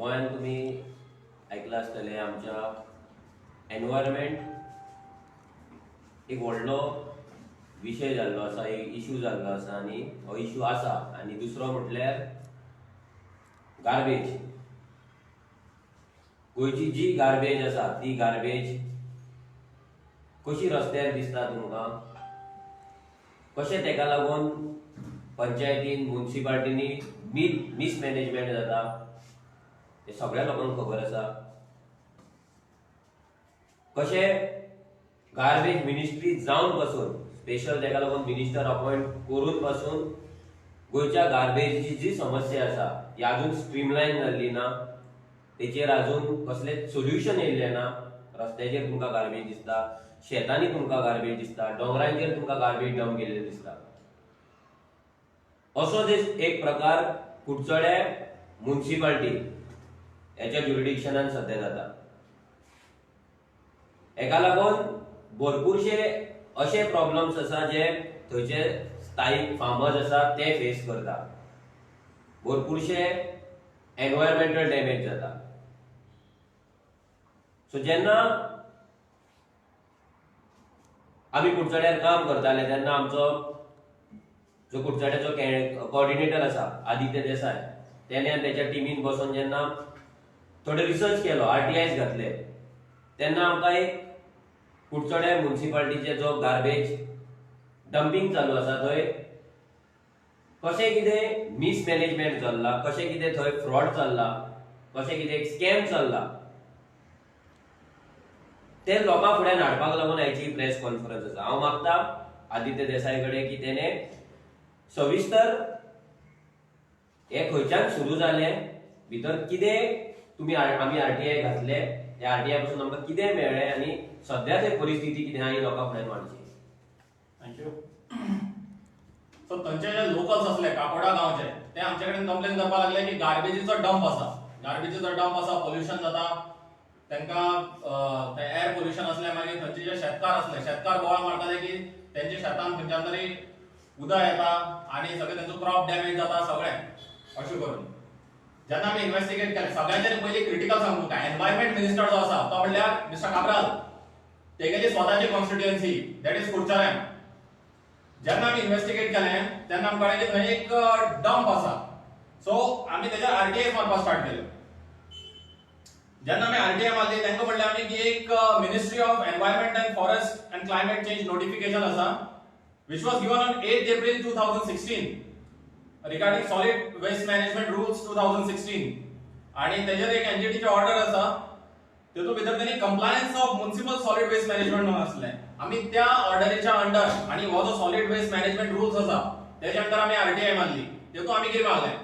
गोंयांत तुमी आयकलां आसतलें आमच्या एनवायरमेंट एक व्हडलो विशय जाल्लो आसा, एक इश्यू जाल्लो आसा आनी हो इश्यू आसा. आनी दुसरो म्हटल्यार गार्बेज. गोंयची जी गार्बेज आसा ती गार्बेज कशी रस्त्यार दिसता तुमकां, कशें तेका लागून पंचायतीन म्युनिसिपालिटीनी मिसमॅनेजमेंट जाता हे सगळ्या लोकांक खबर आसा. कशें गार्बेज मिनिस्ट्री जावन पासून स्पेशल तेका लागून मिनिस्टर अपॉइंट करून पासून गोंयच्या गार्बेजची जी समस्या आसा ती अजून स्ट्रीमलायन जाल्ली ना, तेचेर अजून कसलेंच सोल्युशन येयल्लें ना. रस्त्याचेर तुमकां गार्बेज दिसता, शेतांनी तुमकां गार्बेज दिसता, डोंगरांचेर तुमकां गार्बेज डंप केल्ले दिसता. असो एक प्रकार कुडचड्या म्युनिसिपालिटी हेच्या ज्युरिडिक्शनान सध्या जाता. हेका लागून भरपूरशे असे प्रॉब्लेम्स आसा जे थंयचे स्थायीक फार्मर्स आसा ते फेस करता. भरपूरशे एनवायरमेंटल डॅमेज जाता. सो जेन्ना आमी कुडचड्यार काम करताले तेन्ना आमचो जो कुडचड्याचो कोऑर्डिनेटर आसा आदित्य देसाय, त्याने आनी त्याच्या टिमीन बसून जेन्ना थोडे रिसर्च केलो, RTIs घातले, तेन्ना आमकां एक कुडचड्या म्युनिसिपालिटीचे जो गार्बेज डंपिंग चालू आसा थंय कशें कितें मिसमॅनेजमेंट चल्ला, कशें कितें थंय फ्रॉड चल्ला, कशें कितें स्कॅम चल्ला, ते लोकां फुड्यान हाडपाक लागून आयची प्रेस कॉन्फरन्स आसा. हांव मागता आदित्य देसाय कडेन की तेणे सविस्तर हे खंयच्यान सुरू जालें, भितर कितें तुमी आमी RTI घातले, त्या RTI पासून आमकां कितें मेळ्ळें आनी सद्याची परिस्थिती कितें आहा ही लोकां फुड्यान मांडची. थँक्यू. सो थंयचे जे लोकल्स असले काकोडा गांवचे ते आमचे कडेन कंप्लेन करपाक लागले की गार्बेजीचो डंप आसा, पोल्युशन जाता, तांकां एअर पोल्युशन असले. मागीर थंयचे जे शेतकार गोळा मारताले की तेंच्या शेतान खंयच्यान तरी उदक येता आनी सगळें तेंचो क्रॉप डॅमेज जाता सगळें अशें करून. जेन्ना आमी इन्व्हेस्टिगेट केलें, सगळ्यांच्यानी पयलीं क्रिटिकल सांगूं तुका, एनवायरमेंट मिनिस्टर जो आसा तो म्हणल्यार मिस्टर काब्राल, तेगेली स्वताची कॉन्स्टिट्युएन्सी दॅट इज कुडचड्यां. जेन्ना आमी इन्व्हेस्टिगेट केलें तेन्ना आमकां कळ्ळें की थंय एक डंप आसा. सो आमी तेजेर RTI मारपाक स्टार्ट केलें. जेन्ना आमी RTI मारली तांकां म्हणलें आमी की एक ministry of environment and forest and climate change notification आसा which was given on 8th April 2016 regarding solid waste management rules 2016 आणि तेजेर एक NGT ची ऑर्डर आसा, तेतून भितर त्यांनी compliance of municipal solid waste management म्हणून आसले. आमी त्या ऑर्डरीच्या अंडर आणि हो जो सॉलिड वेस्ट मॅनेजमेंट रूल्स आसा तेच्या अंडर आमी RTI मारली. तेतून आमी कितें मागलें,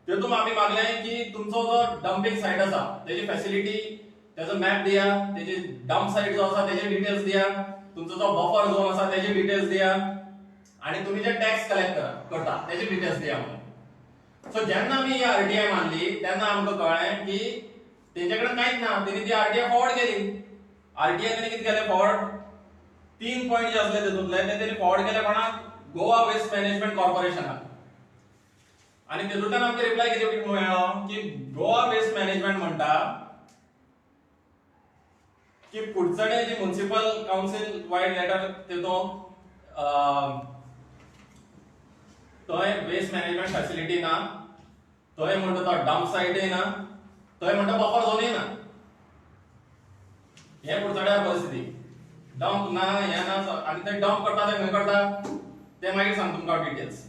तेतून आमी मागलें की तुमचो जो डंपिंग साइट आसा तेजी फॅसिलिटी, तेजो मॅप दिया, तेजी डंप साइट जो आसा तेजे डिटेल्स दिया, तुमचो जो बफर झोन आसा तेजे डिटेल्स दिया आणि तुम्ही जे टॅक्स कलेक्ट करता तेजे डिटेल्स दिया म्हणून. सो जेन्ना आमी ही RTI मारली तेन्ना आमकां कळ्ळें की तेंचे कडेन कांयच ना. तेणी ती RTI फॉरवर्ड केली. RTI तेणी कितें केलें, फॉरवर्ड 3 पॉइंट जे असले तेतूंतले ते तेणी फॉरवर्ड केले कोणाक, गोवा वेस्ट मॅनेजमेंट कॉर्पोरेशनाक. आणि तेतूंतल्यान आमकां रिप्लाय कितें मेळ्ळो की गोवा वेस्ट मॅनेजमेंट म्हणटा की कुडचडे जी म्युनिसिपल काउन्सिल वायड लेटर तेतून थंय वेस्ट मॅनेजमेंट फॅसिलिटी ना, थंय म्हणटा तो डंप साइटय ना, थंय म्हणटा बफर झोनय ना. हे कुडचड्यार परिस्थिती. डंप ना, हे ना, आनी ते डंप करता ते खंय करता ते मागीर सांग तुमकां डिटेल्स.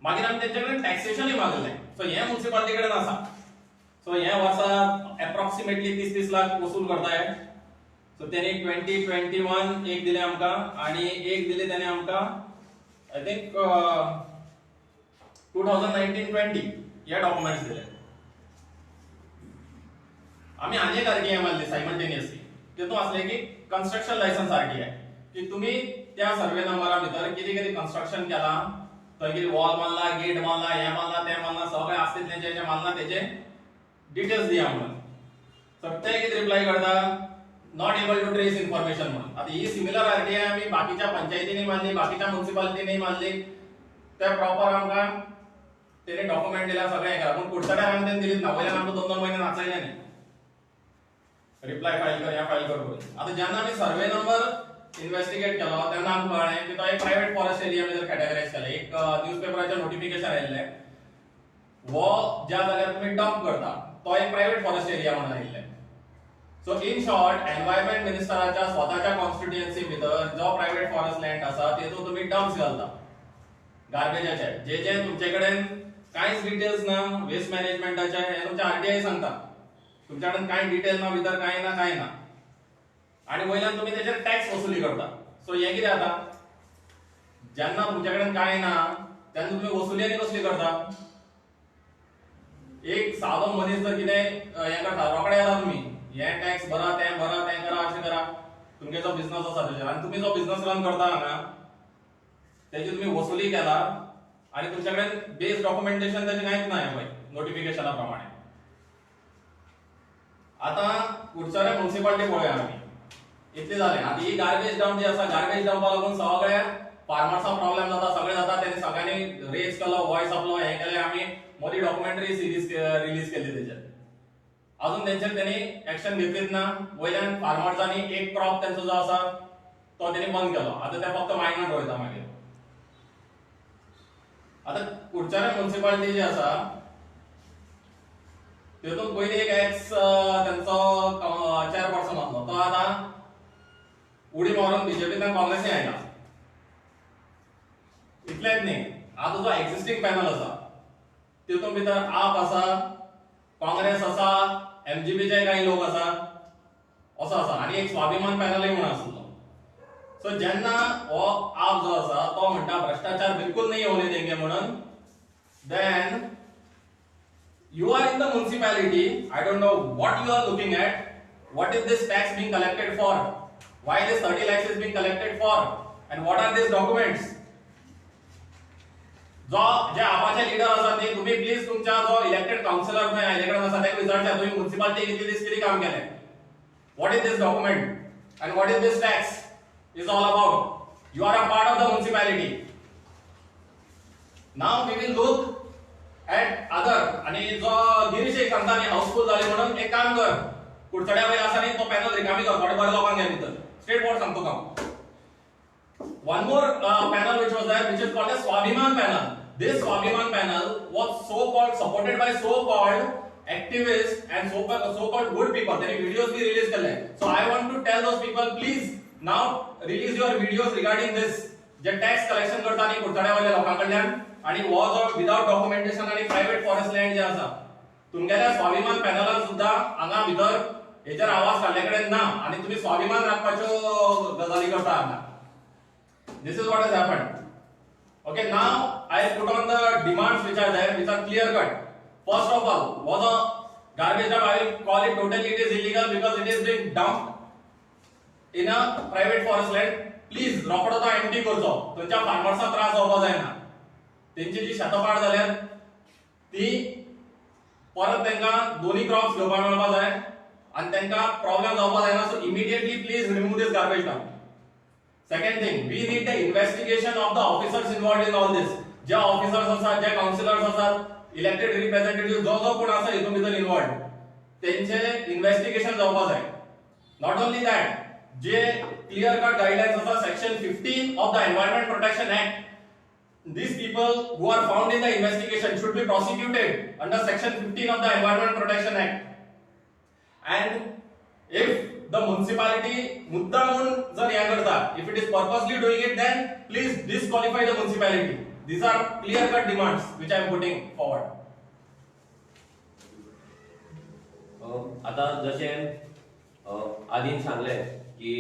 मागीर आमी तेंचे कडेन टॅक्सेशनय मागलें. सो हे म्युनिसिपालिटी कडेन आसा. सो हे वर्सा एप्रॉक्सिमेटली 30 लाख वसूल करताय. सो तेणी 2021 एक दिले आमकां आनी एक दिले तेणे आमकां आय थिंक 2019-20 हे डॉक्युमेंट्स दिले. आमी आनी एक RTI मारली सायमल्टेनियसली. तेतून आसले की कन्स्ट्रक्शन लायसन्स RTI, की तुम्ही त्या सर्वे नंबरा भितर कितें कितें कन्स्ट्रक्शन केलां, थंय कितें वॉल मारला, गेट मारला, हे मारला, ते मारला, सगळें आसले जे मारला तेजे डिटेल्स दिया म्हणून. सो ते कितें रिप्लाय करता, not able to trace information म्हणून. आता ही सिमिलर RTI आमी बाकीच्या पंचायतींनी मारली, बाकीच्या म्युनिसिपालिटींनी मारली, ते प्रॉपर आमकां त्याने डॉक्युमेंट दिला सगळे करा पण पुढच्या टायमाला त्यांनी दिलीच ना वयल्यान आमचं 2-2 महिने नाचायला नाही रिप्लाय फाईल कर या फाईल कर आता जेन्ना आम्ही सर्वे नंबर इन्व्हेस्टिगेट केलो तेन्ना आमकां कळ्ळें की तो एक प्रायव्हेट फॉरेस्ट एरिया भितर कॅटेगरायज केला एक न्यूजपेपराचेर नोटिफिकेशन आयिल्लें वो ज्या जाग्यार तुम्ही डंप करता तो एक प्रायव्हेट फॉरेस्ट एरिया म्हणून आयिल्लें सो इन शॉर्ट एन्व्हायरमेंट मिनिस्टराच्या स्वताच्या कॉन्स्टिट्युएन्सी भितर जो प्रायव्हेट फॉरेस्ट लँड आसा तेतून तुम्ही डंप्स घालता गार्बेजाचे जे जे तुमचे कडेन कांयच डिटेल्स ना वेस्ट मॅनेजमेंटाचे हे तुमचे आरटीआय सांगता तुमच्या कडेन कांय डिटेल ना भितर कांय ना आणि वयल्यान तुम्ही त्याचेर टॅक्स वसुली करता सो हे कितें जाता जेन्ना तुमच्या कडेन कांय ना तेन्ना तुम्ही वसुली आनी कसली करता एक सादो मनीस जर कितें हें करता रोकडे येता तुम्ही हे टॅक्स भरा तें करा अशें करा तुमगे जो बिझनस आसा तेजेर आनी तुम्ही जो बिझनस रन करता हांगा त्याची तुम्ही वसुली केला आणि तुमच्याकडे बेस डॉक्युमेंटेशन त्याचे काहीच नाही पळय नोटिफिकेशना प्रमाणे आता कुडचड्या म्युनिसिपालिटी पळया आमी इतले जाले आता ही गार्बेज डंप जी आसा गार्बेज डंपा लागून सगळ्या फार्मर्सा प्रॉब्लेम जाता सगळे जाता त्यांनी सगळ्यांनी रेज केलो वॉइस आपलो हे केले आमी मोदी डॉक्युमेंटरी सिरीज रिलीज केली त्याच्यात अजून त्यांच्यात त्यांनी ऍक्शन घेतलीच ना वयल्यान फार्मर्सांनी एक क्रॉप त्यांचा जो आसा तो त्यांनी बंद केलो आता ते फक्त मायनर रोयता मागीर आता कुडचड्या म्युनिसिपालिटी जी आसा तेतून पयली एक एक्स त्यांचो चेअरपर्सन आसलो तो आता उडी मारून बीजेपीतल्यान काँग्रेसीन आयला इतलेच न्ही आता जो एक्झिस्टिंग पॅनल आसा तेतून भितर आप आसा काँग्रेस आसा एमजीपीचे काही लोक आसा असो आसा आणि एक स्वाभिमान पॅनलय म्हणून आसलो सो जेन्ना हो आप जो आसा तो म्हणटा भ्रष्टाचार बिलकुल नाही होने देंगे म्हणून then you are in the municipality I don't know what you are looking at what is this tax being collected for why this 30 lakhs is being collected for and what are these documents जो जे आपाचे leader आसा ते तुम्ही please तुमच्या जो elected counsellor मध्ये elected आसा ते विचारच्या तुम्ही म्युनिसिपालिटी कितली दिस किती काम केले what is this document and what is this tax is all about you are a part of the municipality now we will look at other आणि जो गिरीश एक सांगता न्ही हाऊसफुल झाले म्हणून एक काम कर कुडचड्या वय आसा न्ही तो पॅनल रिकामी कर थोडे बरे लोकांक घे भितर स्ट्रेट फॉरवर्ड सांगतो काम one more panel which was there which is called as Swabhiman panel this Swabhiman panel was so called supported by so called activists and so called good people त्यांनी videos भी release केले so I want to tell those people please now release your videos regarding this जे tax collection करता न्ही कुडचड्या वयल्या लोकांकडल्यान आणि वो जो विदाउट डॉक्युमेंटेशन आणि प्रायव्हेट फॉरेस्ट लँड जे आसा तुमगेल्या स्वाभिमान पॅनलान सुद्धा हांगा भितर हेचेर आवाज काडले कडेन ना आणि तुम्ही स्वाभिमान राखपाच्यो गजाली करता हांगा this is what has happened okay now I put on the demands which are there which are clear cut first of all was a garbage dump I will call it totally it is illegal because it is being dumped in a private forest land please रोकडो तो empty करचो तुमच्या फार्मर्सांक त्रास जावपा जायना तेंची जी शेतां पाड जाल्यात ती परत तांकां दोन्ही क्रॉप्स घेवपाक मेळपा जाय आनी तांकां प्रॉब्लेम जावपा जायना so immediately please remove this garbage dump second thing we need the investigation of the officers involved in all this जे ऑफिसर्स आसात जे काउन्सिलर्स आसात इलेक्टेड रिप्रेझेंटेटिव्ह जो जो कोण आसा हितून भितर इन्वॉल्वड तेंचे इन्व्हेस्टिगेशन जावपा जाय नॉट ओनली दॅट जे clear cut guidelines of section 15 of the environment protection act these people who are found in the investigation should be prosecuted under section 15 of the environment protection act and if the municipality मुद्दामून जर या करता if it is purposely doing it then please disqualify the municipality these are clear cut demands which I am putting forward आता जसे आदीन सांगले की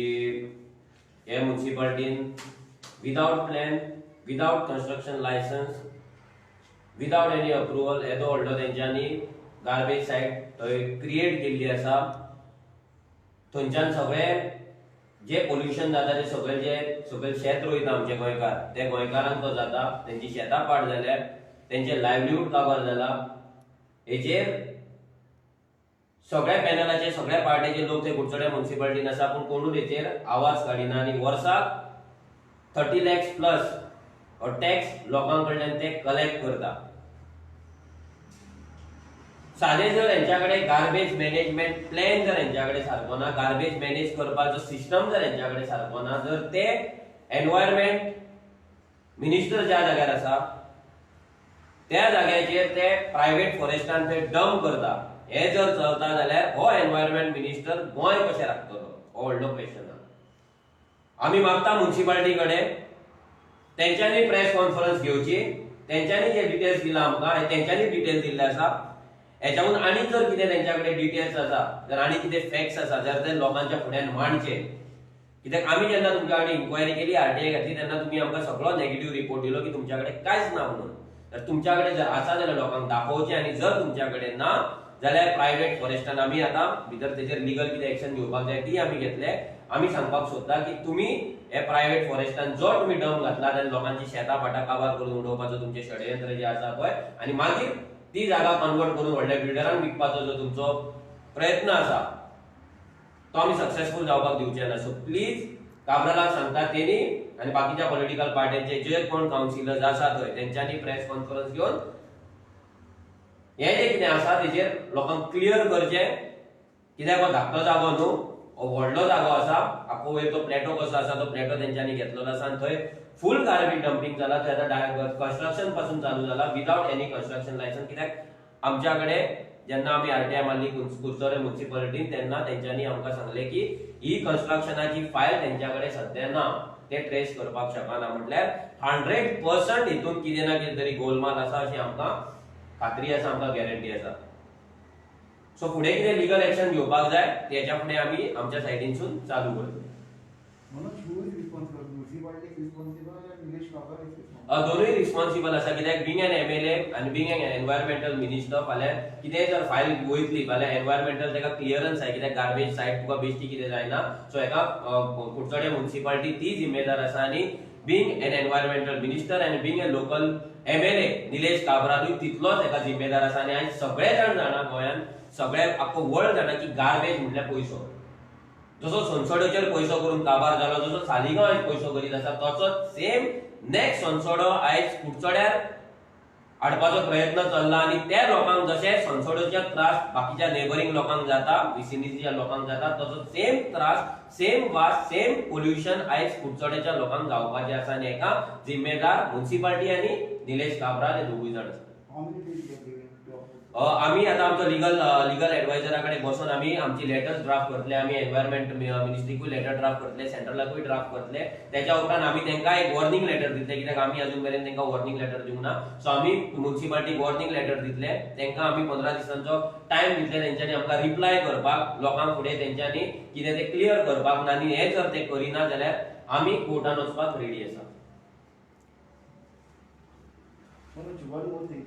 हे म्युनिसिपालिटीन without plan without construction licence without any approval येदो व्हडलो तेंच्यांनी गार्बेज सायट थंय क्रिएट केल्ली आसा थंयच्यान सगळे जे पोल्युशन जाता ते सगळे शेत रोयता आमचे गोंयकार ते गोंयकारांक तो जाता तेंची शेतां पाड जाल्यात तेंचे लायव्हलीहूड काबार जाला हेचेर सगळ्या पॅनलाचे सगळ्या पार्टीचे लोक ते कुडचड्या म्युनिसिपालिटीन आसा पूण कोणूच हेचेर आवाज काडिना आनी वर्साक 30 lakhs प्लस टॅक्स लोकांकडल्यान ते कलेक्ट करता साधे जर यांच्याकडे गार्बेज मॅनेजमेंट प्लॅन जर यांच्याकडे सारको ना, गार्बेज मॅनेज करपाचो सिस्टम जर यांच्याकडे सारको ना, जर ते एन्व्हायरमेंट मिनिस्टर ज्या जाग्यार आसा त्या जाग्याचेर ते प्रायव्हेट फॉरेस्टान ते डंप करता, हे जर चलता जाल्यार हो एन्व्हायरमेंट मिनिस्टर गोंय कशें राखतलो, हो व्हडलो क्वेश्चन आसा. आमी मागता म्युनिसिपालिटी कडेन तेंच्यांनी प्रेस कॉन्फरन्स घेवची, तेंच्यांनी जे डिटेल्स दिला आमकां तेंच्यांनी डिटेल्स दिल्ले आसा, हेच्याहून आनी जर कितें तेंच्याकडे डिटेल्स आसा, जर आनी कितें फॅक्ट्स आसा जर ते लोकांच्या फुड्यान मांडचे. कित्याक आमी जेन्ना तुमच्या कडेन इन्क्वायरी केली, आरटीआय घातली, तेन्ना तुमी आमकां सगळो नेगेटिव्ह रिपोर्ट दिलो की तुमच्या कडेन कांयच ना म्हणून. तर तुमच्या कडेन जर आसा जाल्यार लोकांक दाखोवचें, आनी जर तुमच्या कडेन ना जाल्यार प्रायव्हेट फॉरेस्टान आमी आतां भितर तेजेर लिगल कितें एक्शन घेवपाक जाय ती आमी घेतले. आमी सांगपाक सोदता की तुमी हे प्रायव्हेट फॉरेस्टान जो तुमी डंप घातला जाल्यार लोकांची शेतां फाटां काबार करून उडोवपाचो तुमचे षडयंत्र जे आसा पळय, आनी मागीर ती जागा कन्वर्ट करून व्हडल्या बिल्डरांक विकपाचो जो तुमचो प्रयत्न आसा तो आमी सक्सेसफूल जावपाक दिवचे ना. सो प्लीज काब्रालाक सांगता तेणी आनी बाकीच्या पॉलिटिकल पार्टीचे जे कोण काउन्सिलर्स आसा थंय तेंच्यांनी प्रेस कॉन्फरन्स घेवन हे जे कितें आसा तेजेर लोकांक क्लियर करचें. कित्याक हो धाकटो जागो न्हू, हो व्हडलो जागो आसा. आख्खो वयर तो प्लॅटो कसो आसा तो प्लॅटो तेंच्यांनी घेतलेलो आसा, आनी थंय फुल गार्बेज डंपिंग जाला. थंय आतां कन्स्ट्रक्शन पासून चालू जाला विदाउट एनी कन्स्ट्रक्शन लायसन्स. कित्याक आमच्या कडेन जेन्ना आमी आरटीआय मारली कुडचडे म्युनिसिपालिटीन तेन्ना तेंच्यांनी आमकां सांगले की ही कन्स्ट्रक्शनाची फायल तेंच्या कडेन सध्या ना, ते ट्रेस करपाक शकना. म्हटल्यार 100% हितून कितें ना कितें तरी गोलमाल आसा अशी आमकां खात्री आसा, आमकां गॅरंटी आसा. सो फुडें कितें लिगल एक्शन घेवपाक जाय तेच्या फुडें आमी आमच्या सायडीनसून चालू करतले. दोनूय रिस्पॉन्सिबल आसा. कित्याक बींग एन एमएलए आनी बींग एन एन्व्हायरमेंटल मिनिस्टर फाल्यां कितेंय जर फायल वयतली फाल्यां एन्व्हायरमेंटल तेका क्लियरन्स जाय. कित्याक गार्बेज सायड तुका बेश्टी कितें जायना. सो हेका कुडचडे म्युनिसिपालिटी ती जिम्मेदार आसा. आनी बींग एन एन्व्हायरमेंटल मिनिस्टर आनी being a local MLA Nilesh काब्रालूय तितलोच हेका जिम्मेदार आसा. आनी आयज सगळे जाण जाणा गोंयांत, सगळे आख्खो वर्ल्ड जाणा की गार्बेज म्हटल्यार पयसो. जसो संसोड्याचेर पयसो करून काबार जालो, जसो सालिगांव आयज पयसो करीत आसा, तसोच सेम नेक्स्ट संसोडो आयज कुडचड्यार हाडपाचो प्रयत्न चल्ला. आनी त्या लोकांक जशे संसोड्याचे त्रास बाकीच्या नेबरिंग लोकांक जाता, विसिनिटीच्या लोकांक जाता, तसो सेम त्रास, सेम वास, सेम पोल्युशन आयज कुडचड्याच्या लोकांक जावपाचे आसा. आनी हेका जिम्मेदार म्युनिसिपालिटी आनी निलेश काब्राल हे दोगूय जाण आसा. आमी आतां आमचो लिगल एडवायझरा कडेन बसून आमी आमची लेटर ड्राफ्ट करतले. आमी एन्व्हायरमेंट मिनिस्ट्रीकूय लेटर ड्राफ्ट करतले, सेंट्रलाकूय ड्राफ्ट करतले. तेच्या उपरांत आमी तेंकां एक वॉर्निंग लेटर दितले. कित्याक आमी अजून मेरेन तेंकां वॉर्निंग लेटर दिवंक ना. सो आमी म्युनिसिपालिटीक वॉर्निंग लेटर दितले. तेंकां आमी 15 दिसांचो टायम दितले तेंच्यांनी आमकां रिप्लाय करपाक, लोकांक फुडें तेंच्यांनी कितें तें क्लियर करपाक. आनी हे जर ते करिना जाल्यार आमी कोर्टान वचपाक रेडी आसा. One more thing.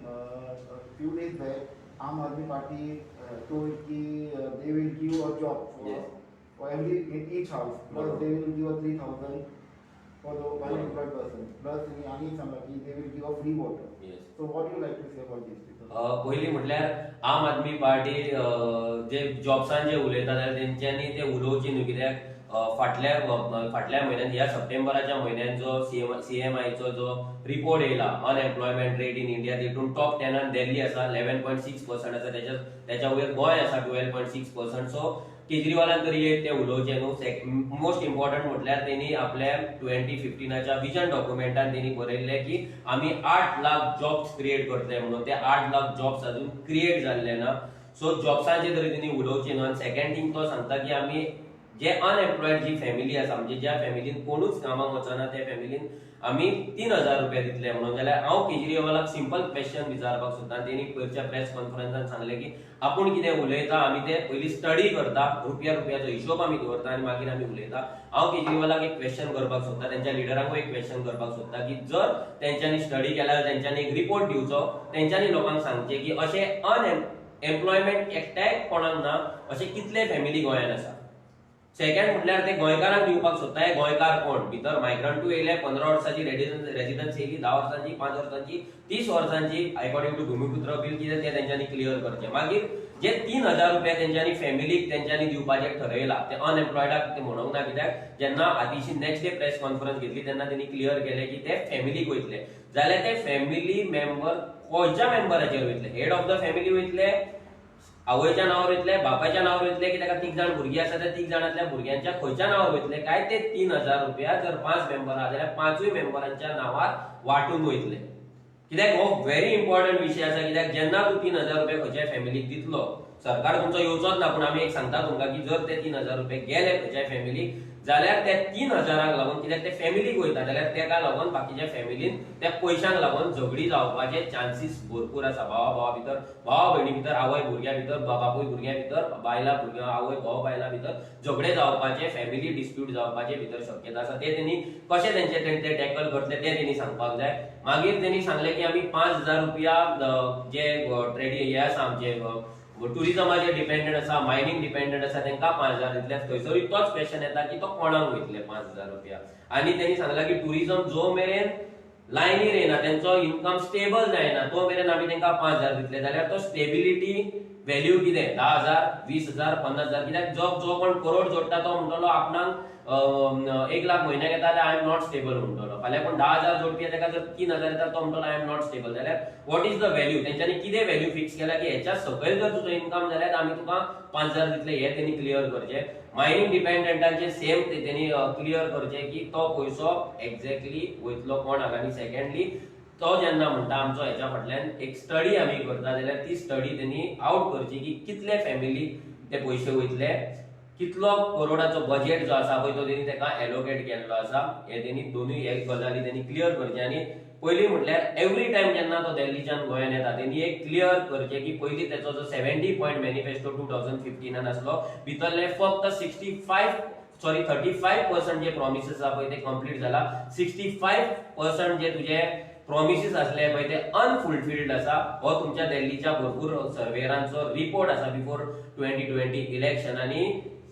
Few days back, Aam Aadmi Party told that they will give a job for every in each house. Plus they will give a 3,000 for the one employed person. Plus ani सांगला की they will give a free water. Yes. So what do you like to say about this? पहिली म्हटल्यार आम आदमी party जे जॉब्सान जे उलयता जाल्यार तेंच्यांनी ते उलोवची न्हू. कित्याक फाटल्या म्हयन्यात ह्या सप्टेंबराच्या म्हयन्यात जो सीएमआयचो जो रिपोर्ट येयला अनएम्प्लॉयमेंट रेट इन इंडिया, तितून टॉप 10 दिल्ली आसा 11.6% आसा, त्याच्या वयर गोंय आसा 12.6%. सो केजरीवालान तरी ते उलोवचे न्हू. मोस्ट इम्पॉर्टंट म्हटल्यार तेणी आपल्या 2015च्या विजन डॉक्युमेंटान तेणी बरयल्ले की आमी 8 लाख जॉब्स क्रिएट करतले म्हणून. ते 8 लाख जॉब्स अजून क्रिएट जाल्ले ना. सो जॉब्सांचे तरी तेणी उलोवचे न्हू. आनी सेकंड थिंग तो सांगता की आमी जे अनएम्प्लॉयड जी फॅमिली आसा, म्हणजे ज्या फॅमिलीन कोणूच कामाक वचना त्या फॅमिलीन आमी 3,000 रुपया दितले म्हणून. जाल्यार हांव केजरीवालाक सिंपल क्वेश्चन विचारपाक सोदता. तेणी पयरच्या प्रेस कॉन्फरन्सान सांगले की आपूण कितें उलयता आमी ते पयलीं स्टडी करता, रुपयाचो हिशोब आमी दवरता आनी मागीर आमी उलयता. हांव केजरीवालाक एक क्वेश्चन करपाक सोदता, तेंच्या लिडरांकूय एक क्वेश्चन करपाक सोदता की जर तेंच्यांनी स्टडी केल्यार तेंच्यांनी एक रिपोर्ट दिवचो, तेंच्यांनी लोकांक सांगचे की अशे अनएम्प्लॉयमेंट एकट्याय कोणाक ना अशे कितले फॅमिली गोंयांत आसा. सेकंड म्हटल्यार ते गोंयकारांक दिवपाक सोदता. हे गोंयकार कोण? भितर मायग्रंटूय येयले, 15 वर्सांची रेजिडन्स येयली, 10 वर्सांची, 5 वर्सांची, 30 वर्सांची अकॉर्डिंग टू भूमिपुत्र बील कितें ते तेंच्यांनी क्लियर करचे. मागीर जे 3,000 रुपया तेंच्यांनी फॅमिलीक तेंच्यांनी दिवपाचे ठरयला ते अनएम्प्लॉयडाक ते म्हणूंक ना. कित्याक जेन्ना Adishi next day press conference घेतली तेन्ना तेणी क्लियर केले की ते फॅमिलीक वयतले. जाल्यार ते फॅमिली मेंबर खंयच्या मेंबराचेर वयतले? हेड ऑफ द फॅमिली वयतले आवयच्या नावावर वयतले, बापाच्या नावावर वयतले की ताका 3 जाण भुरगीं आसा त्या 3 जाणांतल्या भुरग्यांच्या खंयच्या नावावर वयतले काय ते 3000 रुपया जर 5 मेंबर आहा जाल्यार 5 मेंबरांच्या नावार वाटून वयतले. कित्याक हो व्हेरी इम्पॉर्टंट विषय आसा, कित्याक जेन्ना तूं 3000 रुपया खंयच्याय फॅमिलीक दितलो, सरकार तुमचो येवचोच ना, पूण आमी एक सांगता तुमकां की जर ते 3000 रुपया गेले खंयच्याय फॅमिलीक जाल्यार त्या 3000क लागून, कित्याक ते फॅमिलीक वयता जाल्यार तेका लागून बाकीच्या फॅमिलीन त्या पयशांक लागून झगडी जावपाचे चान्सीस भरपूर आसा. भावा भितर, भावा भयणी भितर, आवय भुरग्या भितर, बापूय भुरग्या भितर, बायला भुरग्या आवय भाव बायला भितर झगडे जावपाचे, फॅमिली डिस्प्यूट जावपाचे भितर शक्यता आसा. ते तेणी कशे ते टॅकल करतले ते तेणी सांगपाक जाय. मागीर तेणी सांगले की आमी 5000 रुपया जे हे आसा आमचे टुरिझमाचेर डिपेंडंट आसा, मायनिंग डिपेंडंट आसा तांकां 5000 दितले. थंयसरूय तोच क्वेश्चन येता की तो कोणाक वयतले 5000 रुपया. आनी तेणी सांगला की टुरिझम जो मेरेन लायनीर येना, तेंचो इन्कम स्टेबल जायना, तो मेरेन आमी तांकां 5000 दितले. जाल्यार तो स्टेबिलिटी व्हॅल्यू कितें 10,000, 20,000, 50,000, कित्याक जो कोण करोड जोडटा तो म्हणटलो आपणाक 1 लाख म्हयन्याक येता जाल्यार आय एम नॉट स्टेबल म्हणटलो. फाल्यां कोण 10,000 जोडपी ताका जर 3,000 येता तो म्हणटलो आय एम नॉट स्टेबल. जाल्यार वॉट इज द व्हॅल्यू, तेंच्यांनी कितें व्हॅल्यू फिक्स केला की हेच्या सकयल जर तुजो इन्कम जाल्यार आमी तुका 5000 दितले. हे तेणी क्लियर करचे. मायनिंग डिपेंडंटांचे सेम तेणी क्लियर करचे की तो पयसो एक्झॅक्टली वयतलो कोणाक. आनी सेकंडली तो जेन्ना म्हणटा आमचो हेच्या फाटल्यान एक स्टडी आमी करता जाल्यार ती स्टडी तेणी आउट करची की कितले फॅमिलीक ते पयशे वयतले, कितलो करोडाचो बजेट जो आसा पळय तो तेणी ताका एलोकेट केल्लो आसा. हे तेणी दोनूय हे गजाली तेणी क्लियर करचे. आनी पयली म्हटल्यार एवरी टायम जेन्ना तो दिल्लीच्यान गोंयान येता तेणी एक क्लियर करचे की पयली तेचो जो 70 पॉयंट मॅनिफेस्टो 2015 आसलो भितरले फक्त 35% जे प्रॉमिसेस आहा पळय ते कंप्लीट जाला. 65% जे तुजे प्रॉमिसेस असले पळय ते अनफुलफिल्ड आसा. हो तुमच्या दिल्लीच्या भरपूर सर्वेरांचो रिपोर्ट आसा बिफोर 2020 इलेक्शन. आनी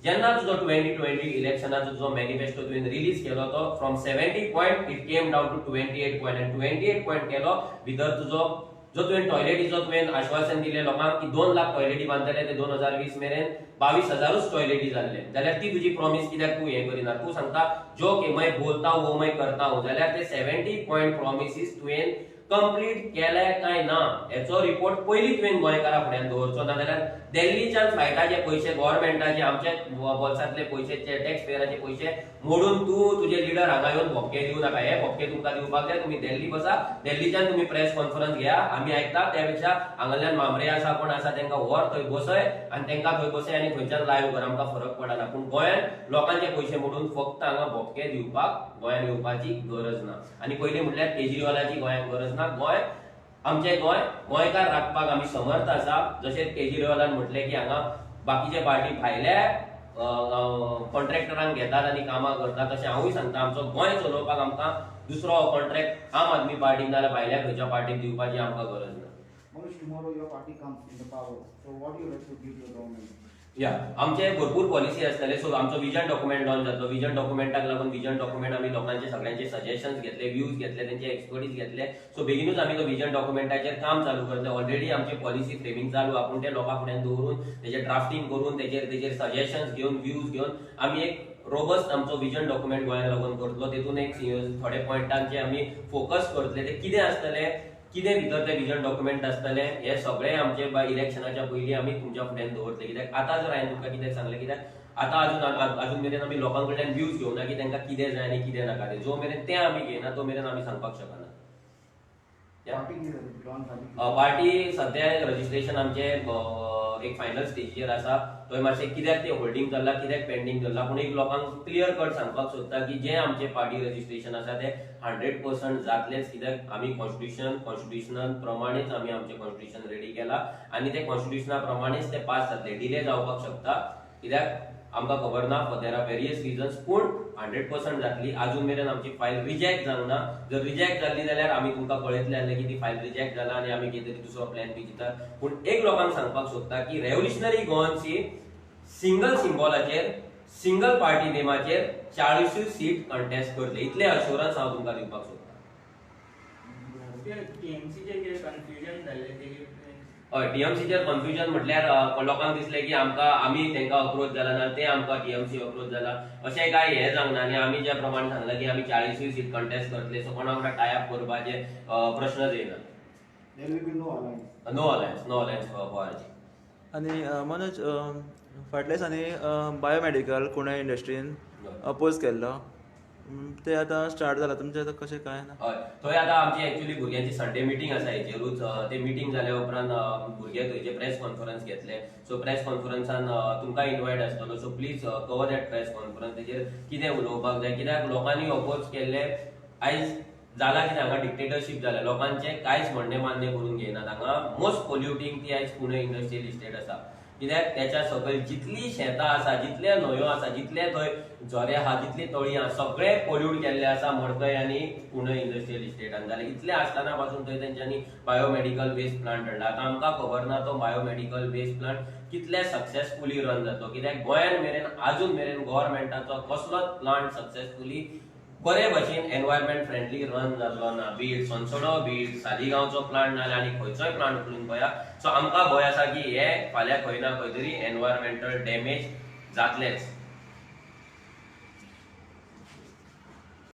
जेन्ना तुजो 2020 इलेक्शनाचो जो मॅनिफेस्टो तुवें रिलीज केलो तो from 70 point it came down to 28 point. आनी 28 पॉयंट केलो भितर तुजो जो तुवें टॉयलेटीचो तुवें आश्वासन दिलें लोकांक की 2 लाख टॉयलेटी बांदतले ते 2020 मेरेन 22,000च टॉयलेटी जाल्ले. जाल्यार ती तुजी प्रॉमिस कित्याक तूं हें करिना. तूं सांगता जो की मैं बोलता हूं मैं करता हूं, जाल्यार ते 70 पॉयंट प्रॉमिसीस तुवें कंप्लीट केले काय ना हेचो रिपोर्ट पयली तुवें गोंयकारां फुड्यान दवरचो ना. जाल्यार दिल्लीच्यान फ्लायटाचे पयशे, गव्हर्नमेंटाचे आमचे बोल्सांतले पयशे, टॅक्स पेयराचे पयशे मोडून तूं तुजे लिडर हांगा येवन भोपके दिवं नाका. हे भोपके तुमकां दिवपाक जाय. तुमी दिल्ली बसा, दिल्लीच्यान तुमी प्रेस कॉन्फरन्स घेया, आमी आयकता. त्यापेक्षा हांगाल्यान मामरे आसा कोण आसा तांकां व्हर थंय बसय आनी तांकां थंय बसय आनी थंयच्यान लायव्ह कर, आमकां फरक पडना. पूण गोंयान लोकांचे पयशे मोडून फक्त हांगा भोपके दिवपाक गोंयान येवपाची गरज ना. आनी पयली म्हटल्यार केजरीवालाची गोंयान गरज ना. गोंय आमचे गोंयकार राखपाक आमी समर्थ आसा. जशें केजरीवालान म्हटलें की हांगा बाकीचे पार्टी भायल्या कॉन्ट्रॅक्टरांक घेतात आनी कामां करतात, तशें हांवूय सांगता आमचो गोंय चलोवपाक आमकां दुसरो कॉन्ट्रॅक्ट आम आदमी पार्टीक नाल्यार भायल्या खंयच्या पार्टीक दिवपाची आमकां गरज ना. Manish, tomorrow your party comes in the power. So what do you like to give to the government? या आमचे भरपूर पॉलिसी आसतले. सो आमचो विजन डॉक्युमेंट लॉन्च जातलो. विजन डॉक्युमेंटाक लागून विजन डॉक्युमेंट आमी लोकांचे सगळ्यांचे सजेशन्स घेतले, व्ह्यूज घेतले, तेंचे एक्सपर्टीज घेतले. सो बेगीनूच आमी तो विजन डॉक्युमेंटाचेर काम चालू करतले. ऑलरेडी आमचे पॉलिसी फ्रेमिंग चालू, आपूण ते लोकां फुड्यान दवरून तेजे ड्राफ्टिंग करून तेजेर सजेशन्स घेवन, व्ह्यूज घेवन आमी एक रोबस्ट आमचो विजन डॉक्युमेंट गोंयान लागून करतलो. तेतून एक थोडे पॉयंटांचे आमी फोकस करतले. ते कितें आसतले, कितें भितर ते विजन डॉक्युमेंट आसतले, हे सगळे आमचे इलेक्शनाच्या पयलीं आमी तुमच्या फुड्यान दवरतले. कित्याक आतां जर हांवें तुमकां कितें सांगलें, कित्याक आतां अजून मेरेन आमी लोकां कडल्यान व्ह्यूज घेवना की तांकां कितें जाय आनी कितें नाका. जो मेरेन तें आमी घेयना तो मेरेन आमी सांगपाक शकना. पार्टी सध्या रजिस्ट्रेशन आमचे एक फायनल स्टेजीचेर आसा. थंय मातशें कित्याक ते होल्डिंग जाल्ला, कित्याक पेंडिंग जाल्ला, पूण एक लोकांक क्लियर कट सांगपाक सोदता की जें आमचें पार्टी रजिस्ट्रेशन आसा तें 100% जातलेंच. कित्याक आमी कॉन्स्टिट्युशनल प्रमाणेच आमी आमचें कॉन्स्टिट्युशन रेडी केला आनी ते कॉन्स्टिट्युशना प्रमाणेच ते पास जातले. डिले जावपाक शकता कित्याक आमकां खबर ना, देर आर वेरियस रिजन्स, पूण 100% जातली. अजून मेरेन आमची फायल रिजेक्ट जावंक ना. जर रिजेक्ट जाल्ली जाल्यार आमी तुमकां कळयतले आसले की ती फायल रिजेक्ट जाला आनी आमी कितें तरी दुसरो प्लॅन बी दितात. पूण एक लोकांक सांगपाक सोदता की रेव्होल्युशनरी गोवन्सी सिंगल सिम्बॉलाचेर, सिंगल पार्टी नेमाचेर 40 सीट कंटेस्ट करतले. इतले अश्युरन्स हांव तुमकां दिवपाक सोदता. टीएमसीचेर कन्फ्युजन म्हटल्यार लोकांक दिसलें की आमी तांकां अप्रोच जाला ना, ते आमकां टीएमसी अप्रोच जाला, अशें काय हें जावंक ना. आनी आमी ज्या प्रमाणे सांगलां की आमी 40 सीट कंटेस्ट करतले, सो कोणा वांगडा टायअप करपाचे प्रश्नच येना. There will be no alliance. No alliance for आनी मनोज फाटल्या दिसांनी बायोमेडिकल कुणा इंडस्ट्रीन अपोज केल्लो ते आतां स्टार्ट जाला तुमचें आतां कशें काय ना हय थंय आतां आमची एक्चुअली भुरग्यांची संडे मिटींग आसा हेचेरूच ते मिटींग जाल्या उपरांत भुरगे थंयचे प्रेस कॉन्फरन्स घेतले सो प्रेस कॉन्फरन्सान तुमकां इन्वायट आसतलो so please cover that press conference तेजेर कितें उलोवपाक जाय कित्याक लोकांनी अपोज केल्ले आयज जाला कितें हांगा डिक्टेटरशीप जालें लोकांचें कांयच म्हणणें मान्य करून घेयनात हांगा मोस्ट पोल्युटींग ती आयज पुणे इंडस्ट्रियल इस्टेट आसा कित्याक त्याच्या सकयल जितली शेतां आसा जितले न्हंयो आसा जितले थंय झरे आहा जितली तळी आहा सगळे पोल्यूट केल्ले आसा मडकय आनी पुणे इंडस्ट्रियल इस्टेटान जाल्यार इतले आसतना पासून थंय तेंच्यांनी बायोमेडिकल वेस्ट प्लांट हाडला आतां आमकां खबर ना तो बायोमेडिकल वेस्ट प्लांट कितले सक्सेसफुली रन जातलो कित्याक गोंयान मेरेन आजून मेरेन गव्हर्मेंटाचो कसलोच प्लांट सक्सेसफुली बरे भशेन एनवायरमेंट फ्रेंडली रन जाल्लो ना बीड सनसोडो बीड सालिगांवचो प्लांट नाल्यार आनी खंयचोय प्लांट उखलून पळया सो आमकां भंय आसा की हे फाल्यां खंय ना खंय तरी एनवायरमेंटल डॅमेज जातलेच